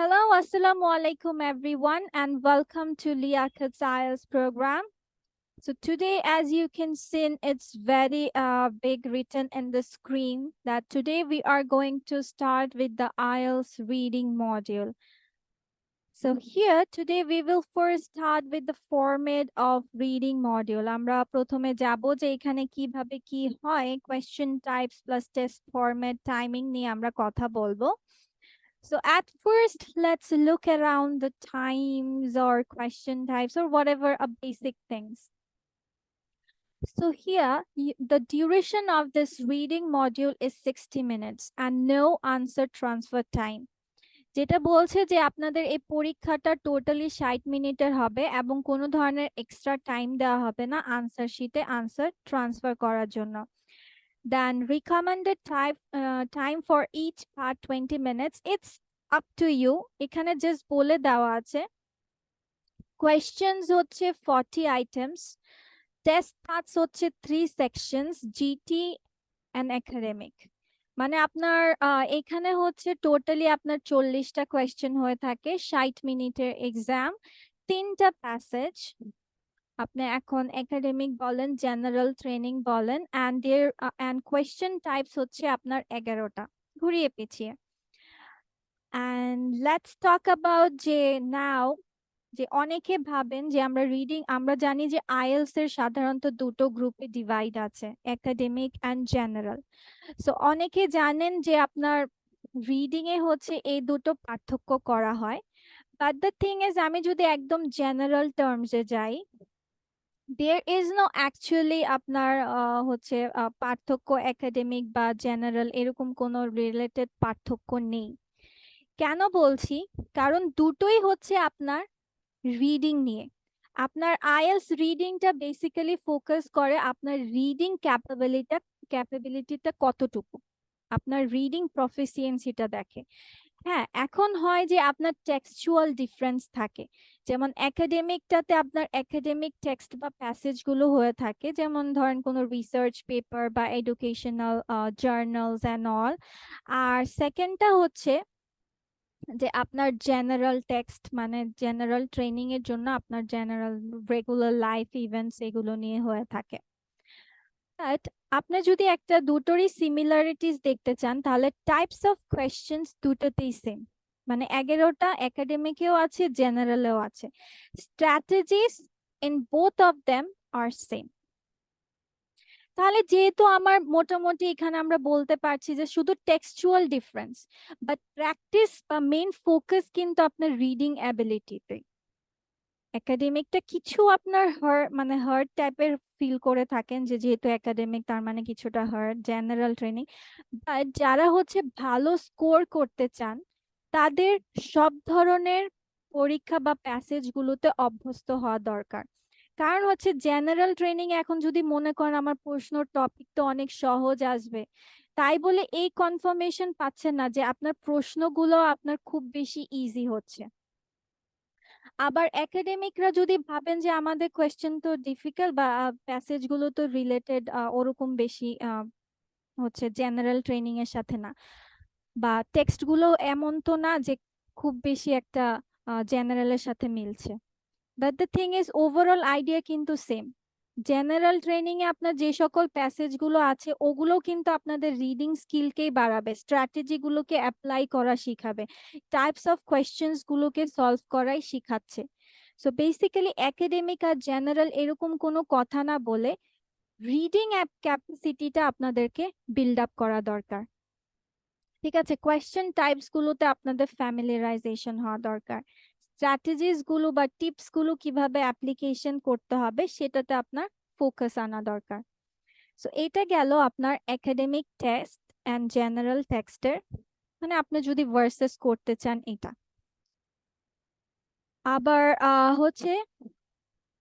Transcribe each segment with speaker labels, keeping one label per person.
Speaker 1: Hello, Assalamu alaikum everyone and welcome to Liakat's IELTS program. So today, as you can see, it's very big written in the screen that today we are going to start with the IELTS reading module. So here today we will first start with the format of reading module. আমরা প্রথমে যাব যে এখানে কিভাবে কি হয় question types plus test format timing নিয়ে আমরা কথা বলবো. So at first, let's look around the times or question types or whatever basic things. So here, the duration of this reading module is 60 minutes and no answer transfer time. যেটা বলছে যে আপনাদের এই পরীক্ষাটা টোটালি 60 মিনিটের হবে এবং কোনো ধরনের এক্সট্রা টাইম দেওয়া হবে না আনসার শিটে আনসার ট্রান্সফার করার জন্য। Then recommended time for each part 20 minutes. It's up to you. এখানে জাস্ট বলে দেওয়া আছে questions হচ্ছে 40 items, test parts হচ্ছে 3 sections, GT and academic. মানে আপনার এখানে হচ্ছে টোটালি আপনার 40টা কোয়েশ্চেন হয়ে থাকে 60 মিনিটের এক্সাম 3টা প্যাসেজ আপনি এখন একাডেমিক বলেন জেনারেল ট্রেনিং বলেন এন্ড কোয়েশ্চেন টাইপস হচ্ছে আপনার 11টা ঘুরিয়ে পিছিয়ে এন্ড লেটস টক অ্যাবাউট যে নাও যে অনেকে ভাবেন যে আমরা জানি যে আইএলটিএস এর সাধারণত দুটো গ্রুপে ডিভাইড আছে একাডেমিক এন্ড জেনারেল সো অনেকে জানেন যে আপনার রিডিং এ হচ্ছে এই দুটো পার্থক্য করা হয় বাট দ্য থিং ইজ আমি যদি একদম জেনারেল টার্মসে যাই there is no actually আপনার হচ্ছে পার্থক্য একাডেমিক বা জেনারেল এরকম কোনো রিলেটেড পার্থক্য নেই কেন বলছি কারণ দুটোই হচ্ছে আপনার রিডিং নিয়ে আপনার আইএলটিএস রিডিংটা বেসিক্যালি ফোকাস করে আপনার রিডিং ক্যাপাবিলিটিটা কতটুকু আপনার রিডিং প্রফিসিয়েন্সিটা দেখে হ্যাঁ এখন হয় যে আপনার টেক্সচুয়াল ডিফারেন্স থাকে যেমন একাডেমিকটাতে আপনার একাডেমিক টেক্সট বা প্যাসেজ গুলো হয়ে থাকে যেমন ধরেন কোনো রিসার্চ পেপার বা এডুকেশনাল জার্নালস এন্ড অল আর সেকেন্ডটা হচ্ছে যে আপনার জেনারেল টেক্সট মানে জেনারেল ট্রেনিং এর জন্য আপনার জেনারেল রেগুলার লাইফ ইভেন্টস এগুলো নিয়ে হয়ে থাকে বাট আপনি যদি একটা দুটোরই সিমিলারিটিস দেখতে চান তাহলে টাইপস অফ কোয়েশ্চেন্স দুটোতেই সেম মানে 11টা একাডেমিকেও আছে জেনারেলেও আছে strategies in both of them are same তাহলে যেহেতু আমার মোটামুটি এখানে আমরা বলতে পারছি যে শুধু টেক্সচুয়াল ডিফারেন্স বাট প্র্যাকটিস বা মেইন ফোকাস কিন্তু আপনার রিডিং অ্যাবিলিটিতে একাডেমিকটা কিছু আপনার মানে হার্ড টাইপের ফিল করে থাকেন যে যেহেতু একাডেমিক তার মানে কিছুটা হার্ড জেনারেল ট্রেনিং বাট যারা হচ্ছে ভালো স্কোর করতে চান তাদের সব ধরনের পরীক্ষা বা প্যাসেজ গুলোতে অভ্যস্ত হওয়া দরকার কারণ হচ্ছে জেনারেল ট্রেনিং এখন যদি মনে করেন আমার প্রশ্ন টপিক তো অনেক সহজ আসবে তাই বলে এই কনফার্মেশন পাচ্ছেন না যে আপনার প্রশ্নগুলো আপনার খুব বেশি ইজি হচ্ছে আবার একাডেমিকরা যদি ভাবেন যে আমাদের কোয়েশ্চেন তো ডিফিকাল্ট বা প্যাসেজ গুলো তো রিলেটেড ওরকম বেশি হচ্ছে জেনারেল ট্রেনিং এর সাথে না বা টেক্সট গুলো এমন তো না যে খুব বেশি একটা জেনারেলের সাথে মিলছে but the thing is overall idea কিন্তু সেম জেনারেল ট্রেনিং এ আপনার যে সকল প্যাসেজ গুলো আছে ওগুলো কিন্তু আপনাদের রিডিং স্কিলকেই বাড়াবে স্ট্র্যাটেজি গুলোকে অ্যাপ্লাই করা শিখাবে টাইপস অফ কোয়েশ্চেন্স গুলোকে সলভ করাই শিখাচ্ছে সো বেসিক্যালি একাডেমিক আর জেনারেল এরকম কোনো কথা না বলে রিডিং ক্যাপাসিটিটা আপনাদেরকে বিল্ড আপ করা দরকার ঠিক আছে কোয়েশ্চেন টাইপস গুলোতে আপনাদের ফ্যামিলিয়ারাইজেশন হওয়া দরকার স্ট্র্যাটেজিস গুলো বা টিপস গুলো কিভাবে অ্যাপ্লিকেশন করতে হবে সেটাতে আপনার ফোকাস আনা দরকার সো এটা গেল আপনার একাডেমিক টেস্ট এন্ড জেনারেল টেক্সটের মানে আপনি যদি ভার্সেস করতে চান এটা আবার হচ্ছে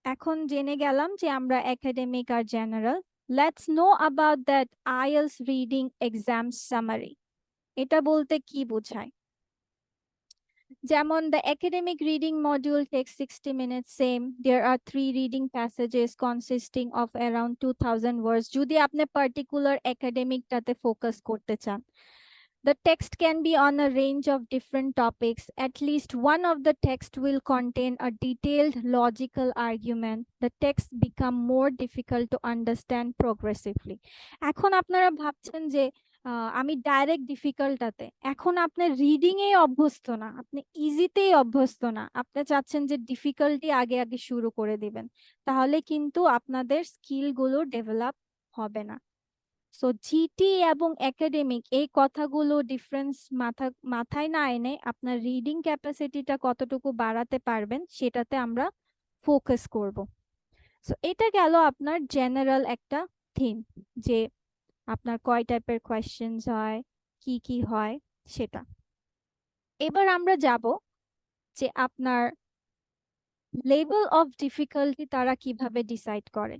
Speaker 1: এখন জেনে গেলাম যে আমরা একাডেমিক আর general let's know about that IELTS reading exam summary এটা বলতে কি বোঝায় যেমন the academic reading module takes 60 minutes same there are 3 reading passages consisting of around 2000 words যদি আপনি পার্টিকুলার একাডেমিকটাতে ফোকাস করতে চান The text can be on a range of different topics. At least one of the text will contain a detailed logical argument. The text become more difficult to understand progressively. এখন আপনারা ভাবছেন যে আমি direct ডিফিকাল্টটাতে, এখন আপনি reading a অভ্যস্ত না, আপনি ইজিতেই অভ্যস্ত না, আপনি চাচ্ছেন যে ডিফিকাল্টি আগে আগে শুরু করে দিবেন, তাহলে কিন্তু আপনাদের স্কিল গুলো ডেভেলপ হবে না। সো জিটি এবং একাডেমিক এই কথাগুলো ডিফারেন্স মাথায় না এনে আপনার রিডিং ক্যাপাসিটিটা কতটুকু বাড়াতে পারবেন সেটাতে আমরা ফোকাস করব। সো এটা গেল আপনার জেনারেল একটা থিম, যে আপনার কয় টাইপের কোয়েশ্চেন্স হয়, কি কি হয় সেটা। এবার আমরা যাব যে আপনার লেভেল অফ ডিফিকাল্টি তারা কিভাবে ডিসাইড করে।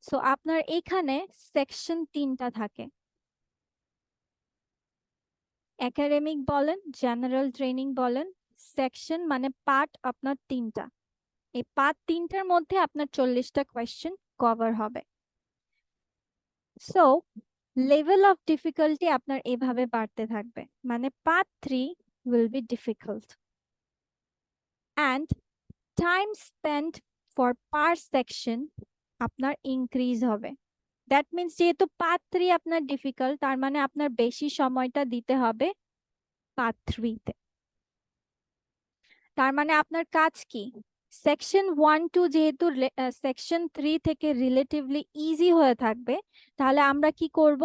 Speaker 1: সো আপনার এখানে সেকশন 3টা থাকে, একাডেমিক বলেন, জেনারেল ট্রেনিং বলেন, সেকশন মানে পার্ট আপনার 3টা। এই পার্ট 3টার মধ্যে আপনার 40টা কোয়েশ্চেন কভার হবে। সো লেভেল অফ ডিফিকাল্টি আপনার এভাবে বাড়তে থাকবে, মানে part 3 will be difficult and time spent for per section আপনার ইনক্রিজ হবে। দ্যাট মিন্স যেহেতু পার্ট 3 আপনার ডিফিকাল্ট, তার মানে আপনার বেশি সময়টা দিতে হবে পার্ট 3-তে। তার মানে আপনার কাজ কি, সেকশন 1-2 যেহেতু সেকশন 3 থেকে রিলেটিভলি ইজি হয়ে থাকবে, তাহলে আমরা কি করব,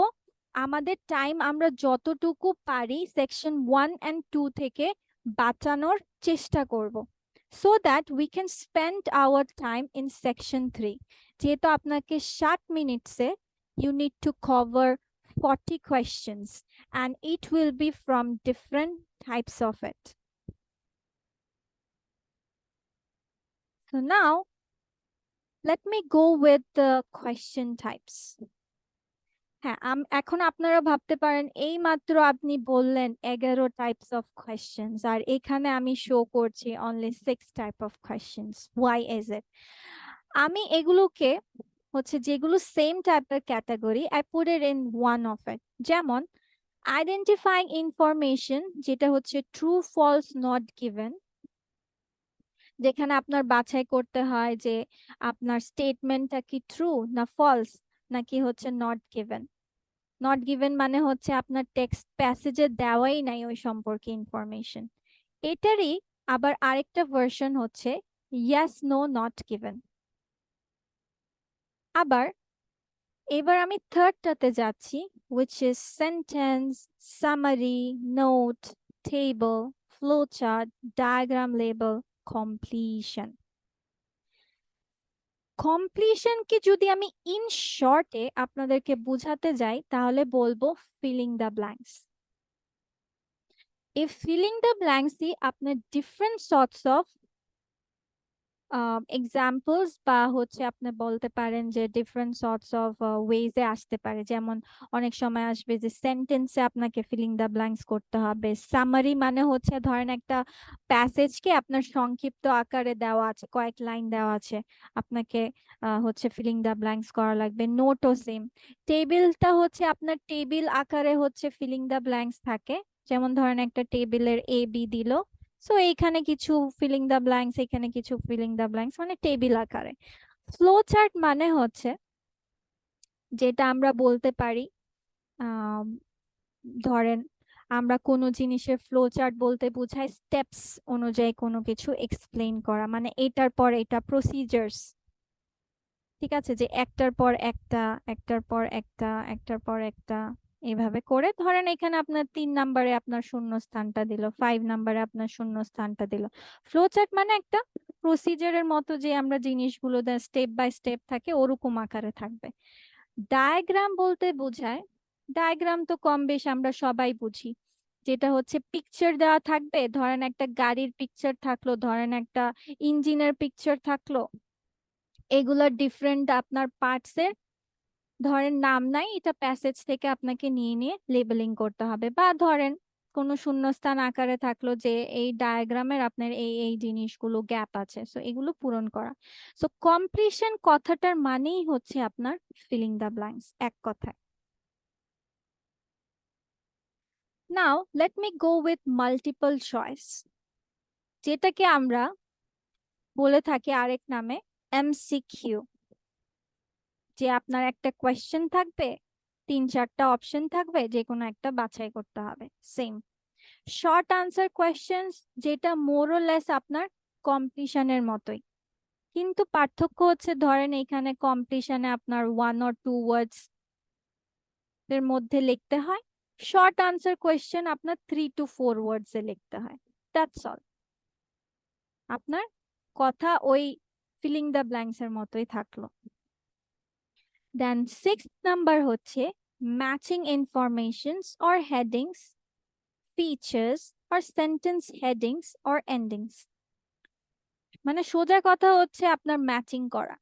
Speaker 1: আমাদের টাইম আমরা যতটুকু পারি সেকশন 1 and 2 থেকে বাঁচানোর চেষ্টা করব, so that we can spend our time in section 3। যেহেতু আপনাকে 60 মিনিটসে you need to cover 40 questions and it will be from different types of it. So now, let me go with the question types. হ্যাঁ, এখন আপনারা ভাবতে পারেন এই মাত্র আপনি বললেন 11 টাইপস অফ কোয়েশ্চেন্স, আর এখানে আমি শো করছি only 6 type of questions. Why is it? আমি এগুলোকে হচ্ছে যেগুলো সেম টাইপের category, I put it in one of it. যেমন আইডেন্টিফাইং ইনফরমেশন, যেটা হচ্ছে ট্রু ফলস নট গিভেন, যেখানে আপনার বাছাই করতে হয় যে আপনার স্টেটমেন্টটা কি ট্রু না ফলস, নাকি হচ্ছে নট গিভেন। নট গিভেন মানে হচ্ছে আপনার টেক্সট প্যাসেজে দেওয়াই নাই ওই সম্পর্কে ইনফরমেশন। এটারই আবার আরেকটা ভার্সন হচ্ছে ইয়েস নো নট গিভেন। আবার এবার আমি থার্ডটাতে যাচ্ছি, which is sentence, summary, note, table, flowchart, diagram label, completion. কমপ্লিশনকে যদি আমি ইন শর্টে আপনাদেরকে বোঝাতে যাই তাহলে বলবো ফিলিং দ্য ব্ল্যাঙ্কস। এই ফিলিং দ্য ব্ল্যাঙ্কসই আপনার ডিফারেন্ট সর্টস অফ এক্সাম্পলস বা হচ্ছে আপনি বলতে পারেন যে ডিফারেন্ট সর্টস অফ ওয়েজে আসতে পারে। যেমন অনেক সময় আসবে যে সেন্টেন্সে আপনাকে ফিলিং দ্য ব্ল্যাঙ্কস করতে হবে। সামারি মানে হচ্ছে ধরেন একটা প্যাসেজকে আপনার সংক্ষিপ্ত আকারে দেওয়া আছে, কয়েক লাইন দেওয়া আছে, আপনাকে হচ্ছে ফিলিং দ্য ব্ল্যাঙ্কস করা লাগবে। নোটও সেম। টেবিলটা হচ্ছে আপনার টেবিল আকারে হচ্ছে ফিলিং দ্য ব্ল্যাঙ্কস থাকে, যেমন ধরেন একটা টেবিলের এ বি দিল, সো এইখানে কিছু ফিলিং দ্য ব্ল্যাঙ্কস, এখানে কিছু ফিলিং দ্য ব্ল্যাঙ্কস, মানে টেবিল আকারে। ফ্লো চার্ট মানে হচ্ছে যেটা আমরা বলতে পারি, আহ ধরেন আমরা কোনো জিনিসের ফ্লো চার্ট বলতে বোঝাই স্টেপস অনুযায়ী কোনো কিছু এক্সপ্লেইন করা, মানে এটার পর এটা প্রসিজার্স, ঠিক আছে, যে একটার পর একটা, একটার পর একটা, একটার পর একটা, এভাবে করে। ধরেন এখানে আপনার 3 নাম্বারে আপনার শূন্য স্থানটা দিল, 5 নাম্বারে আপনার শূন্য স্থানটা দিল। ফ্লো চার্ট মানে একটা প্রসিজারের মতো, যে আমরা জিনিসগুলো স্টেপ বাই স্টেপ থাকে ওরকম আকারে থাকবে। ডায়াগ্রাম বলতে বোঝায়, ডায়াগ্রাম তো কম বেশ আমরা সবাই বুঝি, যেটা হচ্ছে পিকচার দেওয়া থাকবে, ধরেন একটা গাড়ির পিকচার থাকলো, ধরেন একটা ইঞ্জিনের পিকচার থাকলো, এগুলোর ডিফারেন্ট আপনার পার্টস এর ধরেন নাম নাই, এটা প্যাসেজ থেকে আপনাকে নিয়ে নিয়ে লেবেলিং করতে হবে। বা ধরেন কোনো শূন্যস্থান আকারে থাকলো যে এই ডায়াগ্রামের আপনার এই এই জিনিসগুলো গ্যাপ আছে, সো এগুলো পূরণ করা। সো কমপ্লিশন কথাটার মানেই হচ্ছে আপনার ফিলিং দ্য ব্ল্যাঙ্কস, এক কথায়। Now let me go with multiple choice, যেটাকে আমরা বলে থাকি আরেক নামে এমসিকিউ। যে আপনার একটা কোয়েশ্চেন থাকবে, 3-4টা অপশন থাকবে, যে কোনো একটা বাছাই করতে হবে। সেম শর্ট আনসার কোয়েশ্চেন্স, যেটা মোর ও লেস আপনার কম্পিটিশনের মতোই, কিন্তু পার্থক্য হচ্ছে ধরেন এখানে কম্পিটিশনে আপনার 1 or 2 ওয়ার্ডস এর মধ্যে লিখতে হয়, শর্ট আনসার কোয়েশ্চেন আপনার 3 to 4 ওয়ার্ডস এ লিখতে হয়। That's all. আপনার কথা ওই ফিলিং দ্য ব্ল্যাঙ্কস এর মতোই থাকলো। দেন 6th নাম্বার হচ্ছে matching informations or headings, features or sentence headings or endings. মানে সোজা কথা হচ্ছে আপনার ম্যাচিং করা,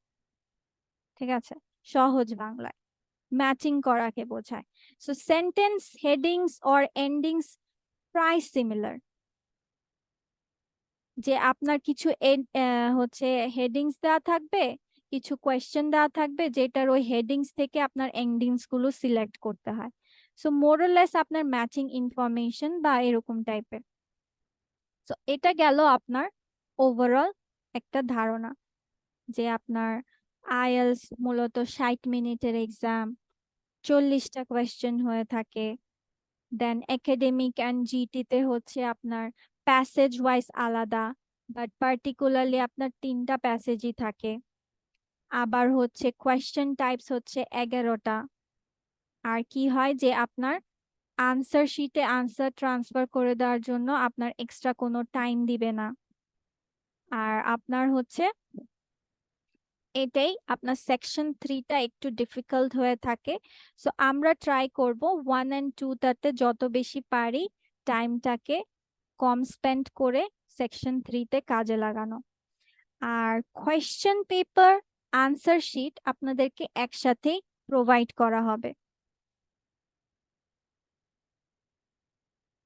Speaker 1: ঠিক আছে, সহজ বাংলায় ম্যাচিং করাকে বোঝায়। So sentence headings or endings প্রায় সিমিলার, যে আপনার কিছু হচ্ছে হেডিংস দেওয়া থাকবে, কিছু কোয়েশ্চেন দেওয়া থাকবে, যেটার ওই হেডিংস থেকে আপনার এন্ডিংস গুলো সিলেক্ট করতে হয়। সো মোরলেস আপনার ম্যাচিং ইনফরমেশন বা এরকম টাইপের। সো এটা গেল আপনার ওভারঅল একটা ধারণা, যে আপনার আইএলস মূলত 60 মিনিটের এক্সাম, 40টা কোয়েশ্চেন হয়ে থাকে। দেন একাডেমিক অ্যান্ড জিটিতে হচ্ছে আপনার প্যাসেজ ওয়াইজ আলাদা, বাট পার্টিকুলারলি আপনার 3টা প্যাসেজই থাকে। আবার হচ্ছে কোয়েশ্চেন টাইপস হচ্ছে 11টা। আর কি হয় যে আপনার আনসার শিটে আনসার ট্রান্সফার করে দেওয়ার জন্য আপনার এক্সট্রা কোনো টাইম দিবে না। আর আপনার হচ্ছে এটাই আপনার সেকশন 3টা একটু ডিফিকাল্ট হয়ে থাকে। সো আমরা ট্রাই করব 1 and 2টাতে যত বেশি পারি টাইমটাকে কম স্পেন্ড করে সেকশন 3তে কাজে লাগানো। আর কোয়েশ্চেন পেপার, আনসার শিট আপনাদেরকে একসাথেই প্রোভাইড করা হবে।